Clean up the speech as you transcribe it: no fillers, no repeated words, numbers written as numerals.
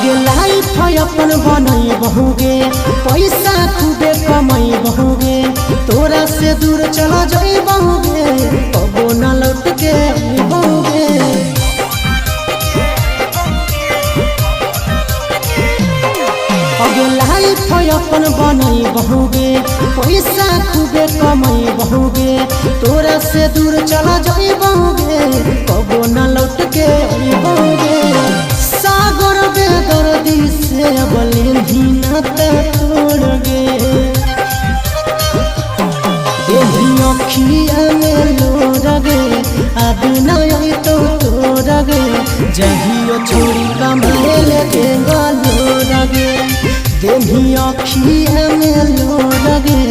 आगे लाइफ अपन बनई बहुगे, पैसा खूबे कमाई बहुगे, तोरा से दूर चला जाई बहुगे, कबो न लौट के बहुगे। आगे लाइफ अपन बनई बहुगे, पैसा खूबे कमाई बहुगे, तोरा से दूर चला जाई बहुगे, कबो न लौट के बहुगे। सागर बेदर्दी से बले धीनता तोड़ गे, यही अखिया में लोर गे, अब नहीं तो तोड़ गे, जहियो छोड़ी कमाए लगे लोर गे, देही अखिया में लोर गे,